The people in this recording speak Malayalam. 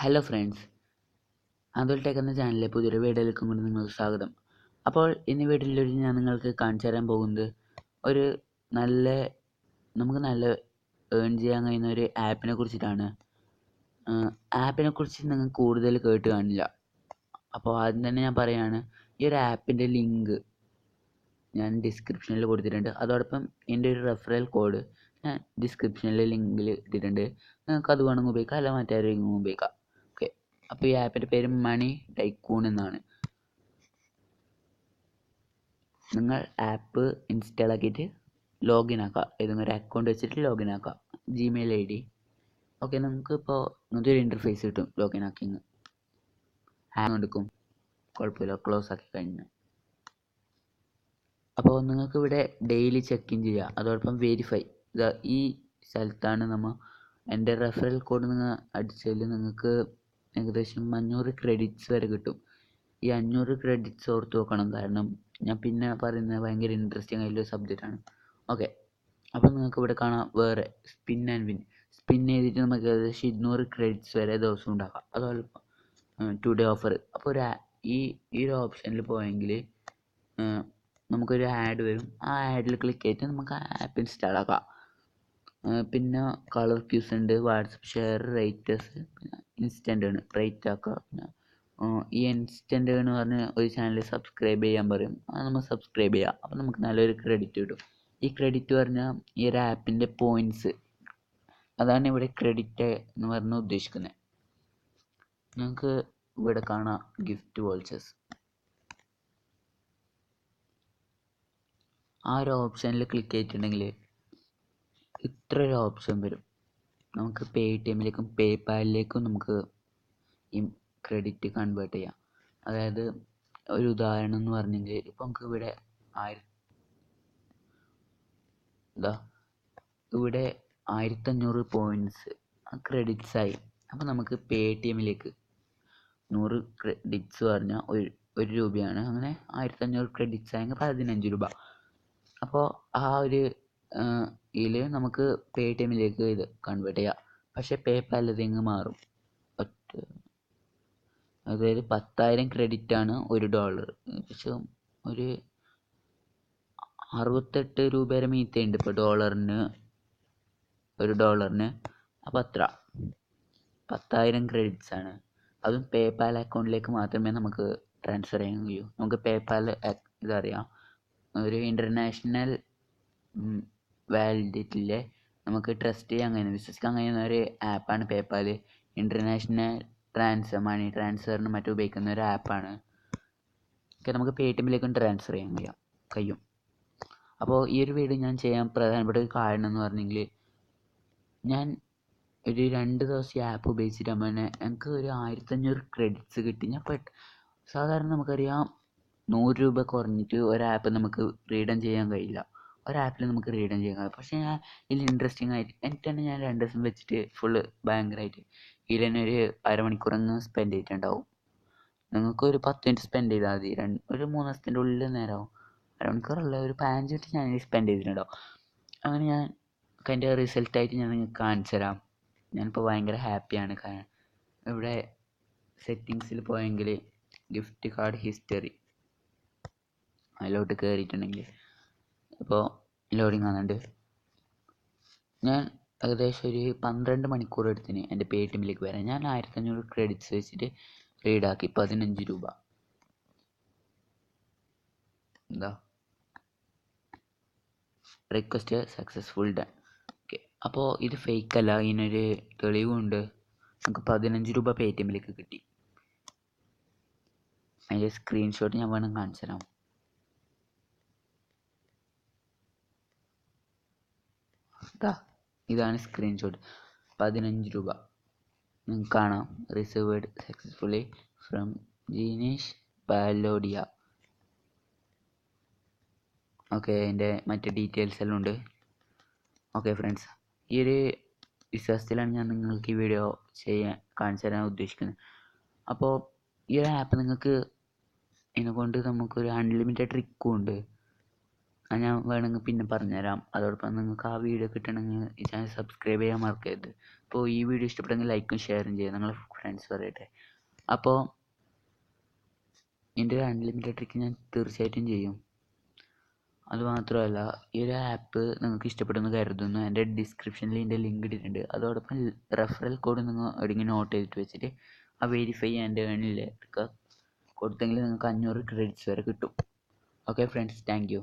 ഹലോ ഫ്രണ്ട്സ്, അഥുൽ ടെക് എന്ന ചാനലിലെ പുതിയൊരു വീഡിയോയിലേക്കും കൊണ്ട് നിങ്ങൾക്ക് സ്വാഗതം. അപ്പോൾ ഇന്ന് വീഡിയോയിൽ ഞാൻ നിങ്ങൾക്ക് കാണിച്ചു തരാൻ പോകുന്നത് ഒരു നല്ല നമുക്ക് നല്ല ഏൺ ചെയ്യാൻ കഴിയുന്ന ഒരു ആപ്പിനെ കുറിച്ചിട്ടാണ്. ആപ്പിനെ കുറിച്ച് നിങ്ങൾ കൂടുതൽ കേട്ട് കാണില്ല. അപ്പോൾ ആദ്യം തന്നെ ഞാൻ പറയുകയാണ്, ഈ ഒരു ആപ്പിൻ്റെ ലിങ്ക് ഞാൻ ഡിസ്ക്രിപ്ഷനിൽ കൊടുത്തിട്ടുണ്ട്. അതോടൊപ്പം എൻ്റെ ഒരു റെഫറൽ കോഡ് ഞാൻ ഡിസ്ക്രിപ്ഷനിൽ ലിങ്കിൽ ഇട്ടിട്ടുണ്ട്. നിങ്ങൾക്ക് അത് വേണമെങ്കിൽ ഉപയോഗിക്കാം, അല്ല മറ്റാരെങ്കിലും ഉപയോഗിക്കാം. ഓക്കെ, അപ്പോൾ ഈ ആപ്പിൻ്റെ പേര് മണി ടൈക്കൂൺ എന്നാണ്. നിങ്ങൾ ആപ്പ് ഇൻസ്റ്റാൾ ആക്കിയിട്ട് ലോഗിൻ ആക്കുക. ഏതെങ്കിലും ഒരു അക്കൗണ്ട് വെച്ചിട്ട് ലോഗിൻ ആക്കുക, ജിമെയിൽ ID. ഓക്കെ, നമുക്ക് ഇപ്പോൾ ഇങ്ങനത്തെ ഒരു ഇൻ്റർഫേസ് കിട്ടും. ലോഗിൻ ആക്കി ഹാങ് എടുക്കും, കുഴപ്പമില്ല. ക്ലോസ് ആക്കി കഴിഞ്ഞാൽ അപ്പോൾ നിങ്ങൾക്ക് ഇവിടെ ഡെയിലി ചെക്ക് ഇൻ ചെയ്യുക. അതോടൊപ്പം വെരിഫൈ, ഈ സ്ഥലത്താണ് എൻ്റെ റെഫറൽ കോഡ് നിങ്ങൾ അടിച്ചതിൽ നിങ്ങൾക്ക് ഏകദേശം 500 ക്രെഡിറ്റ്സ് വരെ കിട്ടും. ഈ 500 ക്രെഡിറ്റ്സ് ഓർത്ത് വെക്കണം, കാരണം ഞാൻ പിന്നെ പറയുന്നത് ഭയങ്കര ഇൻട്രസ്റ്റിംഗ് ആയിട്ടുള്ള സബ്ജക്റ്റാണ്. ഓക്കെ, അപ്പോൾ നിങ്ങൾക്ക് ഇവിടെ കാണാം വേറെ സ്പിൻ ആൻഡ് വിൻ. സ്പിൻ ചെയ്തിട്ട് നമുക്ക് ഏകദേശം 200 ക്രെഡിറ്റ്സ് വരെ ദിവസം ഉണ്ടാക്കാം. അതുപോലെ ടുഡേ ഓഫർ. അപ്പോൾ ഈ ഒരു ഓപ്ഷനിൽ പോയെങ്കിൽ നമുക്കൊരു ആഡ് വരും. ആ ആഡിൽ ക്ലിക്ക് ചെയ്തിട്ട് നമുക്ക് ആപ്പ് ഇൻസ്റ്റാൾ ആക്കാം. പിന്നെ കളർ ക്യൂസ് ഉണ്ട്, വാട്സപ്പ് ഷെയർ, റേറ്റേഴ്സ്, പിന്നെ ഇൻസ്റ്റൻ്റ് ആണ് റേറ്റ് ആക്കുക. പിന്നെ ഈ ഇൻസ്റ്റൻ്റ് എന്ന് പറഞ്ഞ ഒരു ചാനൽ സബ്സ്ക്രൈബ് ചെയ്യാൻ പറയും. അത് നമ്മൾ സബ്സ്ക്രൈബ് ചെയ്യുക. അപ്പോൾ നമുക്ക് നല്ലൊരു ക്രെഡിറ്റ് കിട്ടും. ഈ ക്രെഡിറ്റ് പറഞ്ഞാൽ ഈ ഒരു ആപ്പിൻ്റെ പോയിൻറ്റ്സ്, അതാണ് ഇവിടെ ക്രെഡിറ്റ് എന്ന് പറഞ്ഞ് ഉദ്ദേശിക്കുന്നത്. നിങ്ങൾക്ക് ഇവിടെ കാണാം ഗിഫ്റ്റ് വോൾച്ചേഴ്സ്. ആ ഒരു ഓപ്ഷനിൽ ക്ലിക്ക് ചെയ്തിട്ടുണ്ടെങ്കിൽ ഇത്ര ഒരു ഓപ്ഷൻ വരും. നമുക്ക് പേടിഎമ്മിലേക്കും പേപാലിലേക്കും നമുക്ക് ഈ ക്രെഡിറ്റ് കൺവേർട്ട് ചെയ്യാം. അതായത് ഒരു ഉദാഹരണം എന്ന് പറഞ്ഞെങ്കിൽ, ഇപ്പോൾ നമുക്ക് ഇവിടെ ഇവിടെ 1500 പോയിൻറ്റ്സ് ക്രെഡിറ്റ്സ് ആയി. അപ്പോൾ നമുക്ക് പേടിഎമ്മിലേക്ക് 100 ക്രെഡിറ്റ്സ് പറഞ്ഞാൽ ഒരു രൂപയാണ്. അങ്ങനെ 1500 ക്രെഡിറ്റ്സ് ആയെങ്കിൽ 15 രൂപ. അപ്പോൾ ആ ഒരു ഇതിൽ നമുക്ക് പേടിഎമ്മിലേക്ക് ഇത് കൺവേർട്ട് ചെയ്യാം. പക്ഷേ പേപാലിലേക്ക് മാറും. അതായത് 10,000 ക്രെഡിറ്റ് ആണ് $1. പക്ഷേ ഒരു 68 രൂപ വരെ മീത്തയുണ്ട് ഇപ്പോൾ $1. അപ്പോൾ അത്ര 10,000 ക്രെഡിറ്റ്സ് ആണ്. അതും പേപാൽ അക്കൗണ്ടിലേക്ക് മാത്രമേ നമുക്ക് ട്രാൻസ്ഫർ ചെയ്യാൻ കഴിയൂ. നമുക്ക് പേപാൽ ഇതറിയാം, ഒരു ഇൻ്റർനാഷണൽ വാലിഡിറ്റിയിലെ നമുക്ക് ട്രസ്റ്റ് ചെയ്യാൻ കഴിയുന്ന, വിശ്വസിക്കാൻ കഴിയുന്ന ഒരു ആപ്പാണ് പേപാൽ. ഇൻ്റർനാഷണൽ മണി ട്രാൻസ്ഫറിന് മറ്റും ഉപയോഗിക്കുന്ന ഒരു ആപ്പാണ്. നമുക്ക് പേടിഎമ്മിലേക്കും ട്രാൻസ്ഫർ ചെയ്യാൻ കഴിയും. അപ്പോൾ ഈ ഒരു വീഡിയോ ഞാൻ ചെയ്യാൻ പ്രധാനപ്പെട്ട ഒരു കാരണം എന്ന് പറഞ്ഞെങ്കിൽ, ഞാൻ ഒരു 2 ദിവസം ഈ ആപ്പ് ഉപയോഗിച്ചിട്ടാകുമ്പോൾ തന്നെ എനിക്ക് ഒരു 1500 ക്രെഡിറ്റ്സ് കിട്ടി. സാധാരണ നമുക്കറിയാം 100 രൂപ കുറഞ്ഞിട്ട് ഒരു ആപ്പ് നമുക്ക് റീഡം ചെയ്യാൻ കഴിയില്ല. ഒരാപ്പിൽ നമുക്ക് റീഡം ചെയ്യാൻ കഴിയും. പക്ഷേ ഞാൻ ഇതിൽ ഇൻട്രസ്റ്റിംഗ് ആയിട്ട് എനിക്ക് തന്നെ ഞാൻ 2 ദിവസം വെച്ചിട്ട് ഫുള്ള് ഭയങ്കരമായിട്ട് ഇതിൽ തന്നെ ഒരു അരമണിക്കൂറങ്ങ് സ്പെൻഡ് ചെയ്തിട്ടുണ്ടാവും. നിങ്ങൾക്ക് ഒരു 10 മിനിറ്റ് സ്പെൻഡ് ചെയ്താൽ മതി, ഒരു 3 ദിവസത്തിൻ്റെ ഉള്ളിൽ നേരമാവും. അരമണിക്കൂറല്ല, ഒരു 15 മിനിറ്റ് ഞാൻ സ്പെൻഡ് ചെയ്തിട്ടുണ്ടാവും. അങ്ങനെ ഞാൻ അതിൻ്റെ റിസൾട്ടായിട്ട് ഞാൻ നിങ്ങൾക്ക് കാണിച്ചു തരാം. ഞാനിപ്പോൾ ഭയങ്കര ഹാപ്പിയാണ്. കാരണം ഇവിടെ സെറ്റിങ്സിൽ പോയെങ്കിൽ ഗിഫ്റ്റ് കാർഡ് ഹിസ്റ്ററി അതിലോട്ട് കയറിയിട്ടുണ്ടെങ്കിൽ ഇപ്പോൾ ലോഡിങ് ആകുന്നുണ്ട്. ഞാൻ ഏകദേശം ഒരു 12 മണിക്കൂർ എടുത്തിന് എൻ്റെ പേടിഎമ്മിലേക്ക് വരാൻ. ഞാൻ 1500 ക്രെഡിറ്റ്സ് വെച്ചിട്ട് റീഡാക്കി 15 രൂപ. Request successful done. ഓക്കെ, അപ്പോൾ ഇത് ഫേക്ക് അല്ല, ഇതിനൊരു തെളിവുണ്ട്. നമുക്ക് 15 രൂപ പേടിഎമ്മിലേക്ക് കിട്ടി. അതിൻ്റെ സ്ക്രീൻഷോട്ട് ഞാൻ വേണം കാണിച്ചു തരാം. ഇതാണ് സ്ക്രീൻഷോട്ട്. 15 രൂപ നിങ്ങൾക്ക് കാണാം. റിസീവേഡ് സക്സസ്ഫുള്ളി ഫ്രം ജീനേഷ് പാലോഡിയ. ഓക്കെ, അതിൻ്റെ മറ്റ് ഡീറ്റെയിൽസ് എല്ലാം ഉണ്ട്. ഓക്കെ ഫ്രണ്ട്സ്, ഈ ഒരു വിശ്വാസത്തിലാണ് ഞാൻ നിങ്ങൾക്ക് ഈ വീഡിയോ കാണിച്ചു തരാൻ ഉദ്ദേശിക്കുന്നത്. അപ്പോൾ ഈ ഒരു ആപ്പ് നിങ്ങൾക്ക് ഇതിനെക്കൊണ്ട് നമുക്കൊരു അൺലിമിറ്റഡ് ട്രിക്കും ഉണ്ട്. ഞാൻ വേണമെങ്കിൽ പിന്നെ പറഞ്ഞുതരാം. അതോടൊപ്പം നിങ്ങൾക്ക് ആ വീഡിയോ കിട്ടണമെങ്കിൽ ഈ ചാനൽ സബ്സ്ക്രൈബ് ചെയ്യാൻ മറക്കരുത്. അപ്പോൾ ഈ വീഡിയോ ഇഷ്ടപ്പെട്ടെങ്കിൽ ലൈക്കും ഷെയറും ചെയ്യുക, നിങ്ങളെ ഫ്രണ്ട്സ് പറയട്ടെ. അപ്പോൾ എൻ്റെ ഒരു അൺലിമിറ്റഡ് ട്രിക്ക് ഞാൻ തീർച്ചയായിട്ടും ചെയ്യും. അതുമാത്രമല്ല, ഈ ഒരു ആപ്പ് നിങ്ങൾക്ക് ഇഷ്ടപ്പെടുമെന്ന് കരുതുന്നു. എൻ്റെ ഡിസ്ക്രിപ്ഷനിൽ ഇതിൻ്റെ ലിങ്ക് ഇട്ടിട്ടുണ്ട്. അതോടൊപ്പം റെഫറൽ കോഡ് നിങ്ങൾ എവിടെയെങ്കിലും നോട്ട് ചെയ്തിട്ട് വെച്ചിട്ട് ആ വെരിഫൈ ചെയ്യാൻ ഏണിലേക്ക് കൊടുത്തെങ്കിൽ നിങ്ങൾക്ക് 500 ക്രെഡിറ്റ്സ് വരെ കിട്ടും. Okay friends, thank you.